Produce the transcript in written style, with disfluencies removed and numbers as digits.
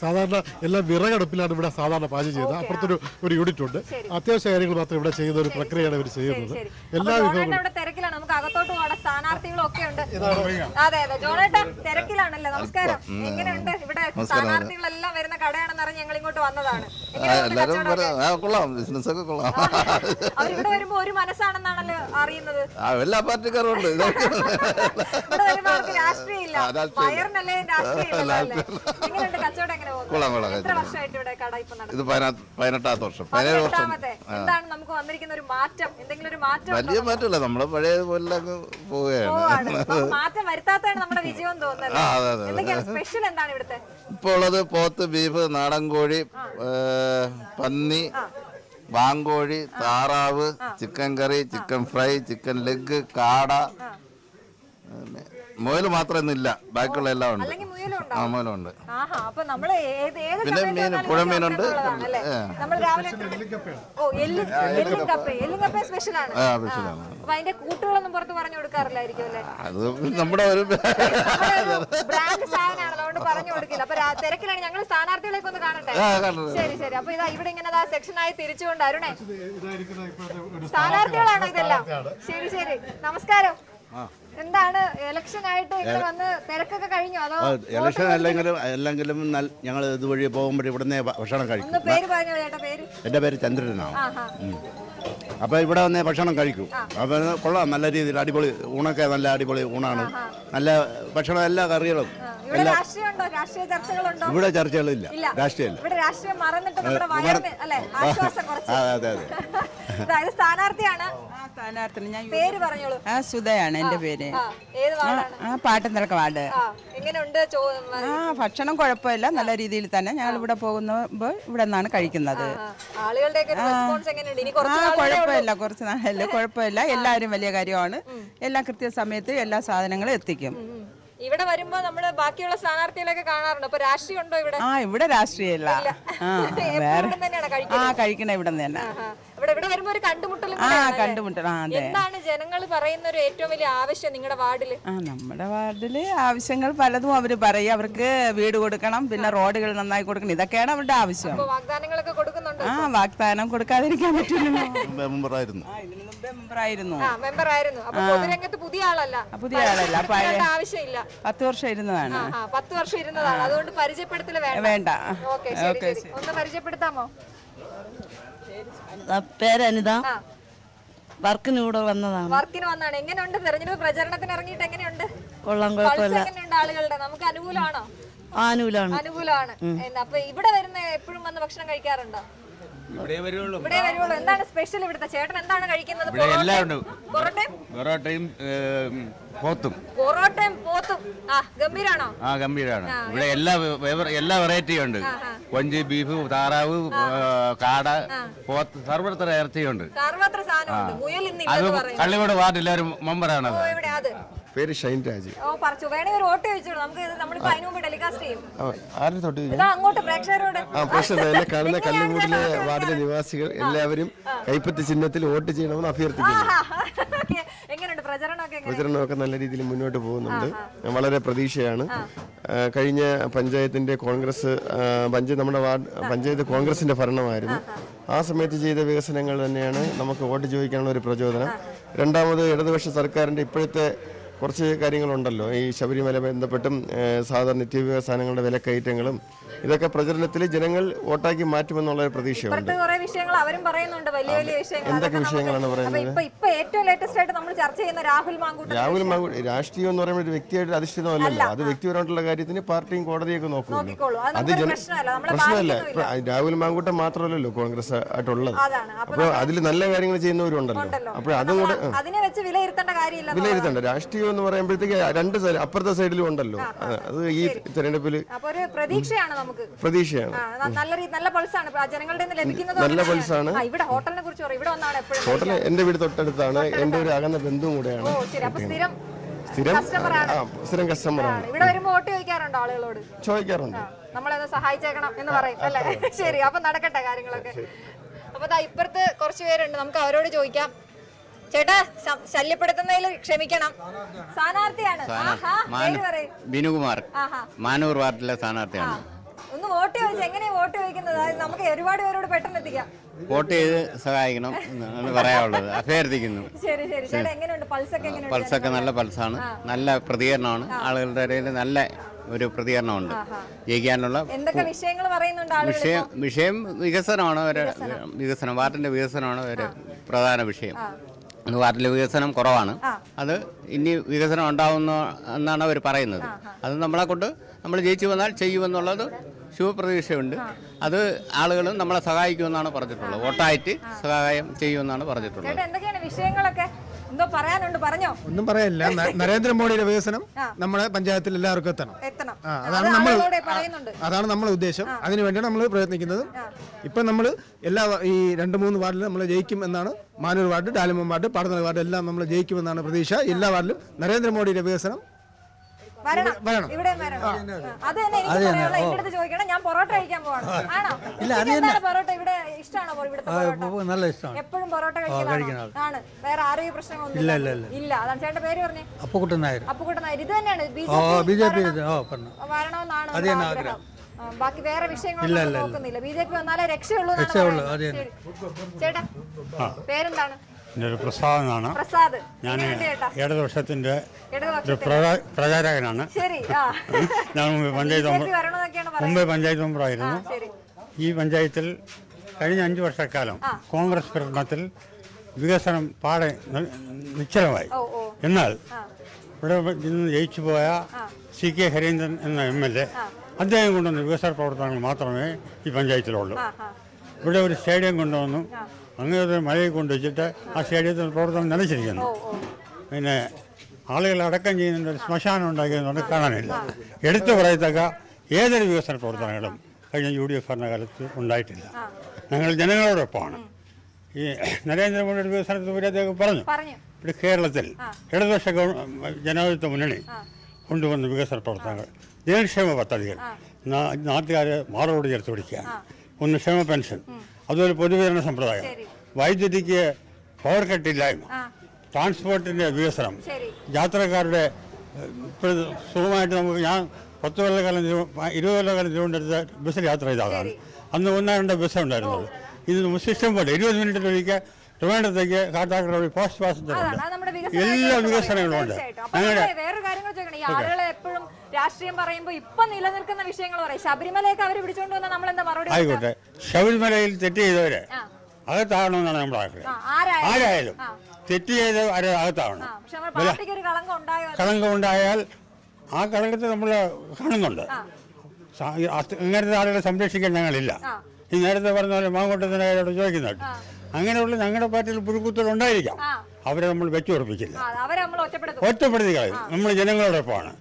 സാധാരണ എല്ലാം വിറകടുപ്പിലാണ് ഇവിടെ സാധാരണ പാചകം ചെയ്യുന്നത്. അപ്പുറത്തൊരു യൂണിറ്റ് ഉണ്ട്. അത്യാവശ്യ കാര്യങ്ങൾ മാത്രം ഇവിടെ ചെയ്യുന്ന ഒരു പ്രക്രിയയാണ് ഇവർ ചെയ്യുന്നത്. എല്ലാ വിഭവങ്ങളും തിരക്കിലാണ്. നമുക്ക് അകത്തോട്ട് പോകണം. സ്ഥാനാർത്ഥികളും ഒക്കെ ഉണ്ട്. അതെ അതെ, ജോണേട്ടാ തിരക്കിലാണല്ലേ? നമസ്കാരം. എങ്ങനെയുണ്ട് ഇവിടെ? സ്ഥാനാർത്ഥികളെല്ലാം വരുന്ന കടയാണെന്ന് അറിഞ്ഞ് ഞങ്ങൾ ഇങ്ങോട്ട് വന്നതാണ്. അവരിവിടെ വരുമ്പോ ഒരു മനസ്സാണെന്നാണല്ലോ അറിയുന്നത്. എല്ലാ പാർട്ടിക്കാരും ഉണ്ട്. ഇവിടെ വരുമ്പോ അവർക്ക് രാഷ്ട്രീയം ഇല്ല, വയറിനല്ലേ രാഷ്ട്രീയം ഇല്ല. എങ്ങനെയുണ്ട് കച്ചവടം? എത്ര വർഷമായിട്ട് ഇവിടെ കട ഇപ്പൊ നടക്കുന്നത്? ഇത് 18ാമത്തെ വർഷം. 17 വർഷം. എന്താണ് നമുക്ക് വന്നിരിക്കുന്ന ഒരു മാറ്റം? എന്തെങ്കിലും ഒരു മാറ്റം? വലിയ മാറ്റമില്ല, നമ്മള് പഴയ പോലെ പോവുകയാണ്. മാറ്റം വരുത്താത്തതാണ് നമ്മുടെ വിജയം തോന്നുന്നത്. എന്തൊക്കെയാണ് സ്പെഷ്യൽ? എന്താണ് ഇവിടുത്തെ ഇപ്പോൾ ഉള്ളത്? പോത്ത്, ബീഫ്, നാടൻ കോഴി, പന്നി, വാങ്കോഴി, താറാവ്, ചിക്കൻ കറി, ചിക്കൻ ഫ്രൈ, ചിക്കൻ ലെഗ്, കാട, മുയൽ മാത്രമൊന്നുമില്ല, ബാക്കിയുള്ള എല്ലാം ഉണ്ട്. മുയലുണ്ട്. പിന്നെ മീൻ, പുഴമീനുണ്ട്. അതിന്റെ കൂട്ടുകളൊന്നും പുറത്ത് പറഞ്ഞു കൊടുക്കാറില്ലായിരിക്കും അല്ലേ? അത് നമ്മുടെ ഒരു ബ്രാൻഡ് സാധനമാണ്, അതുകൊണ്ട് പറഞ്ഞു കൊടുക്കില്ല. അപ്പൊ തിരക്കിലാണ്. ഞങ്ങൾ സ്ഥാനാർത്ഥികളേക്ക് ഒന്ന് കാണട്ടെ. ശരി ശരി. അപ്പൊ ഇതാ ഇവിടെ ഇങ്ങനെ സെക്ഷനായി തിരിച്ചുകൊണ്ട് അരുണേ, സ്ഥാനാർത്ഥികളാണോ ഇതെല്ലാം? ശരി ശരി, നമസ്കാരം. എന്താണ് ഇലക്ഷൻ ആയിട്ട് ഇവിടെ വന്ന് തിരക്കൊക്കെ കഴിഞ്ഞോ? അതോ ഇലക്ഷൻ അല്ലെങ്കിലും ഞങ്ങൾ ഇതുവഴി പോകുമ്പോൾ ഇവിടുന്ന് ഭക്ഷണം കഴിക്കും. പേര് പറഞ്ഞോ ചേട്ടാ. പേര്? എൻ്റെ പേര് ചന്ദ്രനാണ്. അപ്പോൾ ഇവിടെ വന്ന് ഭക്ഷണം കഴിക്കും. അപ്പോൾ കൊള്ളാം, നല്ല രീതിയിൽ അടിപൊളി ഊണൊക്കെ, നല്ല അടിപൊളി ഊണാണ്. നല്ല ഭക്ഷണം, എല്ലാ കറികളും. ഇവിടെ ചർച്ചകളില്ല, രാഷ്ട്രീയമില്ല. അതെ അതെ. സ്ഥാനാർത്ഥിയാണ്. പേര് പറഞ്ഞോളൂ. സുധയാണ് എന്റെ പേര്. പാട്ടന്തലക്ക വാർഡ്. ഭക്ഷണം കുഴപ്പമില്ല, നല്ല രീതിയിൽ തന്നെ. ഞങ്ങൾ ഇവിടെ പോകുമ്പോ ഇവിടെ നിന്നാണ് കഴിക്കുന്നത്. കുഴപ്പമില്ല, കുറച്ച് നാളല്ലേ, കുഴപ്പമില്ല. എല്ലാവരും വലിയ കാര്യമാണ്. എല്ലാ കൃത്യസമയത്ത് എല്ലാ സാധനങ്ങളും എത്തിക്കും. ഇവിടെ വരുമ്പോ നമ്മള് ബാക്കിയുള്ള സ്ഥാനാർത്ഥികളൊക്കെ കാണാറുണ്ട്. അപ്പൊ രാഷ്ട്രീയം ഉണ്ടോ ഇവിടെ? ഇവിടെ രാഷ്ട്രീയമില്ല. കഴിക്കണ ഇവിടെ തന്നെ. ഇവിടെ വരുമ്പോ ഒരു കണ്ടുമുട്ടലും. എന്താണ് ജനങ്ങൾ പറയുന്ന ഒരു ഏറ്റവും വലിയ ആവശ്യം നിങ്ങളുടെ വാർഡില്? നമ്മുടെ വാർഡില് ആവശ്യങ്ങൾ പലതും അവര് പറയും. അവർക്ക് വീട് കൊടുക്കണം, പിന്നെ റോഡുകൾ നന്നായി കൊടുക്കണം. ഇതൊക്കെയാണ് അവരുടെ ആവശ്യം. വാഗ്ദാനങ്ങളൊക്കെ കൊടുക്കുന്നുണ്ട്. വാഗ്ദാനം കൊടുക്കാതിരിക്കാൻ പറ്റില്ല. മെമ്പറായിരുന്നു. അപ്പൊ പൊതുരംഗത്ത് പുതിയ ആളല്ല. ആവശ്യമില്ല. 10 വർഷം ഇരുന്നതാണ്. 10 വർഷം ഇരുന്നതാണ്. അതുകൊണ്ട് പരിചയപ്പെടുത്തല് വേണ്ട. ഒന്ന് പരിചയപ്പെടുത്താമോ? പേര് അനിത. വർക്കിന് ഇവിടെ വന്നതാണ്. വർക്കിന് വന്നാണ്. എങ്ങനെയുണ്ട് തെരഞ്ഞെടുപ്പ് പ്രചരണത്തിന് ഇറങ്ങിയിട്ട്? എങ്ങനെയുണ്ട്? കൊള്ളാം, കുഴപ്പമില്ല. എങ്ങനെയുണ്ട് ആളുകളുടെ? നമുക്ക് അനുകൂലമാണോ? അനുകൂലമാണ്. അപ്പൊ ഇവിടെ വരുന്ന എപ്പോഴും വന്ന് ഭക്ഷണം കഴിക്കാറുണ്ടോ? ഇവിടെ വരുള്ളൂ. എന്താണ് സ്പെഷ്യൽ ഇവിടുത്തെ? ചേട്ടൻ എന്താണ് കഴിക്കുന്നത്? പൊറോട്ടയും പോത്തും. പൊറോട്ടയും പോത്തും ഗംഭീരാണോ? ഗംഭീരാണ്. ഇവിടെ എല്ലാ വെറൈറ്റിയും ഉണ്ട്. കൊഞ്ച്, ബീഫ്, താറാവ്, കാട, പോത്ത്, സർവത്ര ഇറച്ചിയുണ്ട്. സർവത്ര സാധനമുണ്ട്. മുയൽ ഇന്ന് അത് കള്ളിയോട് വാർഡ് എല്ലാവരും മെമ്പറാണ്. പേര് ഷൈൻ രാജ്. ഒരു വോട്ട് ചോദിച്ചോളൂ. നമുക്ക് നമ്മളിപ്പോ അതിനു മുമ്പ് ടെലികാസ്റ്റ് ചെയ്യും. അങ്ങോട്ട് പ്രേക്ഷകരോട് എന്നെ കാണുന്ന കല്ലുകൂടിലെ വാർഡിലെ നിവാസികൾ എല്ലാവരും കൈപ്പത്തി ചിഹ്നത്തിൽ വോട്ട് ചെയ്യണമെന്ന് അഭ്യർത്ഥിക്കുന്നു. പ്രചരണമൊക്കെ നല്ല രീതിയിൽ മുന്നോട്ട് പോകുന്നുണ്ട്. വളരെ പ്രതീക്ഷയാണ്. കഴിഞ്ഞ പഞ്ചായത്തിന്റെ നമ്മുടെ പഞ്ചായത്ത് കോൺഗ്രസിന്റെ ഭരണമായിരുന്നു. ആ സമയത്ത് ചെയ്ത വികസനങ്ങൾ തന്നെയാണ് നമുക്ക് വോട്ട് ചോദിക്കാനുള്ള ഒരു പ്രചോദനം. രണ്ടാമത് ഇടതുപക്ഷ സർക്കാരിന്റെ ഇപ്പോഴത്തെ കുറച്ച് കാര്യങ്ങളുണ്ടല്ലോ, ഈ ശബരിമല ബന്ധപ്പെട്ടും സാധാരണ നിത്യവിഭവ സാധനങ്ങളുടെ വിലക്കയറ്റങ്ങളും ഇതൊക്കെ പ്രചരണത്തിൽ ജനങ്ങൾ വോട്ടാക്കി മാറ്റുമെന്നുള്ള ഒരു പ്രതീക്ഷയുണ്ട്. എന്തൊക്കെ വിഷയങ്ങളാണ് പറയുന്നത്? രാഹുൽ മാങ്കൂട്ട് രാഷ്ട്രീയം എന്ന് പറയുമ്പോൾ ഒരു വ്യക്തിയായിട്ട് അധിഷ്ഠിതമല്ലല്ലോ. അത് വ്യക്തിപരമായിട്ടുള്ള കാര്യത്തിന് പാർട്ടിയും കോടതിയൊക്കെ നോക്കുമല്ലോ. അത് പ്രശ്നമല്ല. രാഹുൽ മാങ്കൂട്ടം മാത്രമല്ലല്ലോ കോൺഗ്രസ് ആയിട്ടുള്ളത്. അപ്പോൾ അതിൽ നല്ല കാര്യങ്ങൾ ചെയ്യുന്നവരുണ്ടല്ലോ. അപ്പോൾ അതും കൂടെ വിലയിരുത്തണ്ട. രാഷ്ട്രീയം എന്ന് പറയുമ്പോഴത്തേക്ക് രണ്ട് സൈഡ്, അപ്പുറത്തെ സൈഡിലും ഉണ്ടല്ലോ. അത് ഈ തെരഞ്ഞെടുപ്പിൽ പ്രതീക്ഷയാണ്. നല്ല പൾസാണ്. ഹോട്ടൽ എന്റെ വീട് തൊട്ടടുത്താണ്. എന്റെ ഒരു അകന്ന ബന്ധുവും കൂടെയാണ്. സ്ഥിരം കസ്റ്റമറാണ്. ചോദിക്കാറുണ്ട്. നമ്മളൊന്ന് സഹായിച്ചേക്കണം എന്ന് പറയും അല്ലേ? ശരി, അപ്പൊ നടക്കട്ടെ കാര്യങ്ങളൊക്കെ. അപ്പൊ ഇപ്പുറത്ത് കുറച്ച് പേരുണ്ട്, നമുക്ക് അവരോട് ചോദിക്കാം. ചേട്ടാ, ശല്യപ്പെടുത്തുന്നതിൽ ക്ഷമിക്കണം. സ്ഥാനാർത്ഥിയാണ്. ബിനുകുമാർ, മാനൂർ വാർഡിലെ സ്ഥാനാർത്ഥിയാണ്. ഒന്ന് വോട്ട് ചോദിച്ചാൽ എങ്ങനെയാ വോട്ട് ചോദിക്കുന്നത്? നമുക്ക് ഒരുപാട് പേരോട് പെട്ടെന്ന് എത്തിക്കാം. വോട്ട് ചെയ്ത് സഹായിക്കണം എന്നാണ് പറയാനുള്ളത്. അഭ്യർത്ഥിക്കുന്നു. ശരി ശരി. ചേട്ടാ എങ്ങനെയുണ്ട്? പൾസൊക്കെ എങ്ങനെയുണ്ട്? പൾസൊക്കെ നല്ല പൾസാണ്, നല്ല പ്രതികരണമാണ്, ആളുകളുടെ ഇടയിൽ നല്ല ഒരു പ്രതികരണമുണ്ട്. ജയിക്കാനുള്ള എന്തൊക്കെ വിഷയങ്ങൾ പറയുന്നുണ്ട് ആളുകൾ? വിഷയം വികസനമാണ്. വികസനം, വാർഡിന്റെ വികസനമാണ് ഒരു പ്രധാന വിഷയം. വാർഡിലെ വികസനം കുറവാണ്. അത് ഇനി വികസനം ഉണ്ടാവുന്ന എന്നാണ് അവർ പറയുന്നത്. അത് നമ്മളെ കൊണ്ട് നമ്മൾ ജയിച്ചു വന്നാൽ ചെയ്യുമെന്നുള്ളത് ശുഭപ്രതീക്ഷയുണ്ട്. അത് ആളുകളും നമ്മളെ സഹായിക്കുമെന്നാണ് പറഞ്ഞിട്ടുള്ളത്. വോട്ടായിട്ട് സഹായം ചെയ്യുമെന്നാണ് പറഞ്ഞിട്ടുള്ളത്. ചേട്ടാ എന്തൊക്കെയാണ് വിഷയങ്ങളൊക്കെ? എന്തോ പറയാനുണ്ട്, പറഞ്ഞോ. ഒന്നും പറയാനില്ല. നരേന്ദ്രമോദിയുടെ വികസനം നമ്മുടെ പഞ്ചായത്തിൽ എല്ലാവർക്കും എത്തണം. അതാണ് നമ്മളെ ഉദ്ദേശം. അതിനുവേണ്ടിയാണ് നമ്മൾ പ്രയത്നിക്കുന്നത്. ഇപ്പം നമ്മൾ എല്ലാ ഈ 2-3 വാർഡിലും നമ്മൾ ജയിക്കും എന്നാണ്. മാനൂർ വാർഡ്, ഡാലിമം വാർഡ്, പാടന്നൽ വാർഡ് എല്ലാം നമ്മൾ ജയിക്കുമെന്നാണ് പ്രതീക്ഷ. എല്ലാ വാർഡിലും നരേന്ദ്രമോദിയുടെ വികസനം വരണം. ഇവിടെ വരണം. അത് തന്നെ എനിക്ക് പറയാനുള്ളത്. എന്റെ അടുത്ത് ചോദിക്കണം, ഞാൻ പൊറോട്ട കഴിക്കാൻ പോവാണ്. ആണോ? പൊറോട്ട ഇവിടെ ഇഷ്ടമാണോ? ഇവിടുത്തെ പൊറോട്ട നല്ല ഇഷ്ടമാണ്. എപ്പോഴും പൊറോട്ട കഴിക്കുന്നതാണ്. ആണ്. വേറെ ആരോഗ്യ പ്രശ്നങ്ങളൊന്നും ഇല്ല. അതാണ് ചേട്ടന്റെ പേര് പറഞ്ഞേ? അപ്പുക്കുട്ടൻ നായർ. അപ്പുക്കുട്ടൻ നായർ. ഇത് തന്നെയാണ് ബിജെപി വരണമെന്നാണ് ആഗ്രഹം. ബാക്കി വേറെ വിഷയങ്ങളൊന്നും നോക്കുന്നില്ല. ബിജെപി വന്നാലേ രക്ഷയുള്ളൂ. ചേട്ടാ പേരെന്താണ്? പ്രസാദാണ്. പ്രസാദ്. ഞാൻ ഇടതുപക്ഷത്തിന്റെ ഒരു പ്രചാരകനാണ്. ഞാൻ മുമ്പേ പഞ്ചായത്ത് മെമ്പറായിരുന്നു. ഈ പഞ്ചായത്തിൽ കഴിഞ്ഞ 5 വർഷക്കാലം കോൺഗ്രസ് ഭരണത്തിൽ വികസനം പാടെ നിശ്ചലമായി. എന്നാൽ ഇവിടെ ഇന്ന് ജയിച്ചു പോയ CK ഹരീന്ദ്രൻ എന്ന MLA അദ്ദേഹം കൊണ്ടുവന്ന വികസന പ്രവർത്തനങ്ങൾ മാത്രമേ ഈ പഞ്ചായത്തിലുള്ളൂ. ഇവിടെ ഒരു സ്റ്റേഡിയം കൊണ്ടുവന്നു. അങ്ങനെ ഒരു മലയിൽ കൊണ്ടുവച്ചിട്ട് ആ സ്റ്റേഡിയത്തിൽ പ്രവർത്തനം നിലച്ചിരിക്കുന്നു. പിന്നെ ആളുകൾ അടക്കം ചെയ്യുന്ന ഒരു ശ്മശാനം ഉണ്ടാക്കിയതുകൊണ്ട് കാണാനില്ല. എടുത്തു പറയത്തക്ക ഏതൊരു വികസന പ്രവർത്തനങ്ങളും കഴിഞ്ഞ UDF ഭരണകാലത്ത് ഉണ്ടായിട്ടില്ല. ഞങ്ങൾ ജനങ്ങളോടൊപ്പമാണ്. ഈ നരേന്ദ്രമോദിയുടെ വികസനത്തെ പറ്റി അദ്ദേഹം പറഞ്ഞു. ഇവിടെ കേരളത്തിൽ ഇടതുപക്ഷ ജനാധിപത്യ മുന്നണി കൊണ്ടുവന്ന വികസന പ്രവർത്തനങ്ങൾ, ജനക്ഷേമ പദ്ധതികൾ, നാട്ടുകാരെ മാറോട് ചേർത്ത് പിടിക്കുക, ഒന്ന് ക്ഷേമ പെൻഷൻ, അതുപോലെ പൊതുവിതരണ സമ്പ്രദായം, വൈദ്യുതിക്ക് പവർ കട്ടില്ലായ്മ, ട്രാൻസ്പോർട്ടിൻ്റെ വികസനം, യാത്രക്കാരുടെ സുഖമായിട്ട് നമുക്ക് ഞാൻ 10 കൊല്ലക്കാലം 20 കൊല്ലക്കാലം തിരുവനന്തപുരത്ത് ബസ്സിൽ യാത്ര ചെയ്ത ആളാണ്. അന്ന് 1-2 ബസ് ഉണ്ടായിരുന്നത്. ഇത് സിസ്റ്റം പോലെ 20 മിനിറ്റിലൊരിക്കൽ ട്രിവാൻഡ്രത്തേക്ക് കാട്ടാക്കട പോസ്റ്റ് പാസഞ്ചർ ഉണ്ട്. എല്ലാ വികസനങ്ങളും ഉണ്ട്. വേറെ കാര്യങ്ങൾ ചോദിക്കണം. ഈ ആളുകളെ എപ്പോഴും രാഷ്ട്രീയം പറയുമ്പോൾ ഇപ്പൊ നിലനിൽക്കുന്ന വിഷയങ്ങൾ പറയും. ശബരിമലയൊക്കെ അവർ പിടിച്ചോണ്ട് വന്നാൽ നമ്മൾ എന്താ മറുപടി? ആയിക്കോട്ടെ, ശബരിമലയിൽ തെറ്റ് ചെയ്തവരെ അകത്താകണമെന്നാണ് നമ്മുടെ ആഗ്രഹം. ആരായാലും തെറ്റ് ചെയ്ത് അകത്താവണം. കളങ്കം ഉണ്ടായാൽ ആ കളങ്കത്തെ നമ്മൾ കാണുന്നുണ്ട്. അങ്ങനത്തെ ആളുകളെ സംരക്ഷിക്കാൻ ഞങ്ങളില്ല. ഈ നേരത്തെ പറഞ്ഞ പോലെ മാങ്കോട്ടത്തിനായോട് ചോദിക്കുന്നുണ്ട്. അങ്ങനെയുള്ള ഞങ്ങളുടെ പാർട്ടിയിൽ പുഴുക്കുത്തുകൾ ഉണ്ടായിരിക്കാം. അവരെ നമ്മൾ വെച്ചുറപ്പിക്കില്ല, ഒറ്റപ്പെടുത്തി കളയും. നമ്മൾ ജനങ്ങളോടൊപ്പമാണ്.